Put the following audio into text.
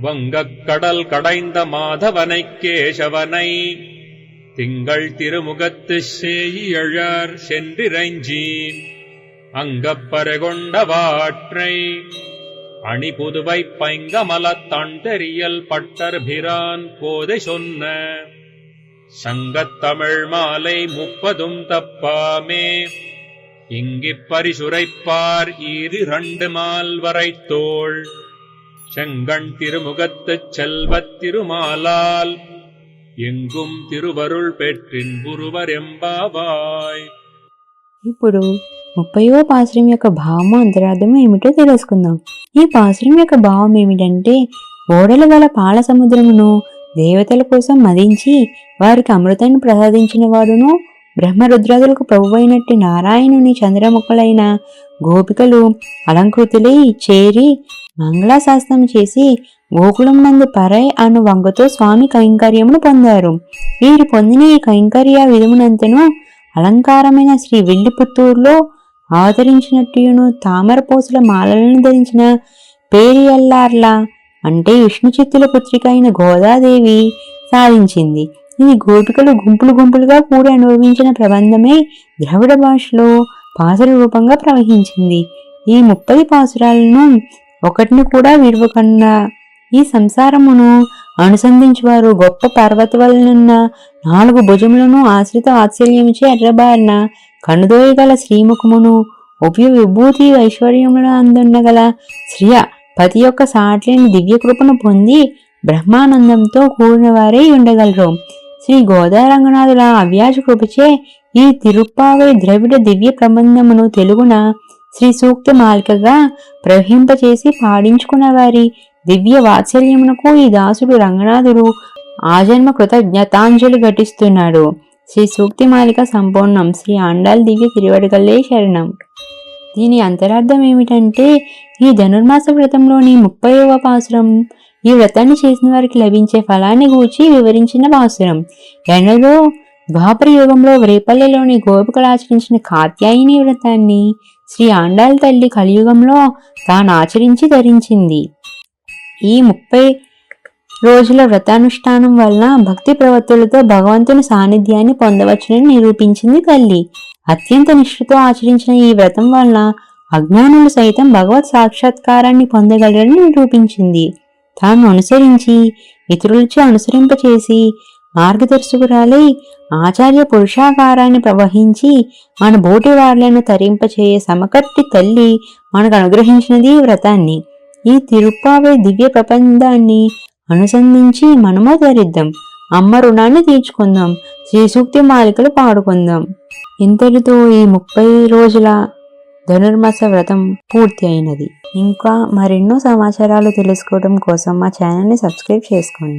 வங்கக்கடல் கடைந்த மாதவனை கேசவனை திங்கள் திருமுகத்து சேயியழார் சென்றிறைஞ்சி அங்கப்பரகொண்ட வாற்றை அணிபுதுவை பைங்கமலத் தண்டரியல் பட்டர்பிரான் போதை சொன்ன சங்கத்தமிழ் மாலை 30 தப்பாமே இங்கிப் பரிசுரைப்பார் 2 மால்வரை தோள் செங்கண் திருமுகத்துச் செல்வத் திருமாலால் எங்கும் తిరువరుల్ పెట్టింబురువరెంబావాయ్. ఇప్పుడు 30వ పాసురం యొక్క భావం అంతరార్థం ఏమిటో తెలుసుకుందాం. ఈ పాసురం యొక్క భావం ఏమిటంటే, ఓడల గల పాల సముద్రమును దేవతల కోసం మదించి వారికి అమృతాన్ని ప్రసాదించిన వాడును, బ్రహ్మరుద్రాదులకు ప్రభువైనట్టి నారాయణుని చంద్రముఖులైన గోపికలు అలంకృతులై చేరి మంగళాశాస్త్రం చేసి గోకులం నందు పరై అను వంగతో స్వామి కైంకర్యమును పొందారు. వీరు పొందిన ఈ కైంకర్య విధమునంతను అలంకారమైన శ్రీ విల్లిపుత్తూరులో అవతరించినట్టును తామరపోసుల మాలలను ధరించిన పేరియల్లార్ల అంటే విష్ణు చిత్తుల పుత్రిక అయిన గోదాదేవి సాధించింది. ఇది గోపికలు గుంపులు గుంపులుగా కూడి అనుభవించిన ప్రబంధమే ద్రవిడ భాషలో పాసుర రూపంగా ప్రవహించింది. ఈ 30 పాసురాలను ఒకటిని కూడా విడవకుండా ఈ సంసారమును అనుసంధించువారు గొప్ప పర్వత వలనున్న 4 భుజములను ఆశ్రిత వాత్సల్యముచే ఎర్రబారిన కనుదోయగల శ్రీముఖమును ఉపయ విభూతి ఐశ్వర్యముల అందుండగల శ్రియ పతి యొక్క సాట్లేని దివ్య కృపను పొంది బ్రహ్మానందంతో కూడిన వారే ఉండగలరు. శ్రీ గోదారంగనాథుల అవ్యాజ కృపచే ఈ తిరుప్పావై ద్రవిడ దివ్య ప్రబంధమును తెలుగున శ్రీ సూక్త మాలికగా ప్రవహింపచేసి పాడించుకున్న వారి దివ్య వాత్సల్యమునకు ఈ దాసుడు రంగనాథుడు ఆజన్మ కృతజ్ఞతాంజలి ఘటిస్తున్నాడు. శ్రీ సూక్తి మాలిక సంపూర్ణం. శ్రీ ఆండాళ్ దివ్య తిరువడిగల్లే శరణం. దీని అంతరార్థం ఏమిటంటే, ఈ ధనుర్మాస వ్రతంలోని 30వ పాసురం ఈ వ్రతాన్ని చేసిన వారికి లభించే ఫలాన్ని గూర్చి వివరించిన పాసురం. ఎన్నడో ద్వాపర యుగంలో రేపల్లెలోని గోపికలు ఆచరించిన కాత్యాయని వ్రతాన్ని శ్రీ ఆండాళ్ తల్లి కలియుగంలో తాను ఆచరించి ధరించింది. ఈ 30 రోజుల వ్రతానుష్ఠానం వలన భక్తి ప్రవృత్తులతో భగవంతుని సాన్నిధ్యాన్ని పొందవచ్చునని నిరూపించింది తల్లి. అత్యంత నిష్ఠతో ఆచరించిన ఈ వ్రతం వలన అజ్ఞానులు సైతం భగవత్ సాక్షాత్కారాన్ని పొందగలరని నిరూపించింది. తాను అనుసరించి ఇతరులచే అనుసరింపచేసి మార్గదర్శకురాలై ఆచార్య పురుషాకారాన్ని ప్రవహించి మన బోటి వార్లను తరింపచేయ సమకట్టి తల్లి మనకు అనుగ్రహించినది ఈ వ్రతాన్ని. ఈ తిరుప్పావై దివ్య ప్రబంధాన్ని అనుసంధించి మనము ధరిద్దాం. అమ్మ రుణాన్ని తీర్చుకుందాం. శ్రీ సూక్తి మాలికలు పాడుకుందాం. ఇంతటితో ఈ 30 రోజుల ధనుర్మాస వ్రతం పూర్తి అయినది. ఇంకా మరెన్నో సమాచారాలు తెలుసుకోవడం కోసం మా ఛానల్ని సబ్స్క్రైబ్ చేసుకోండి.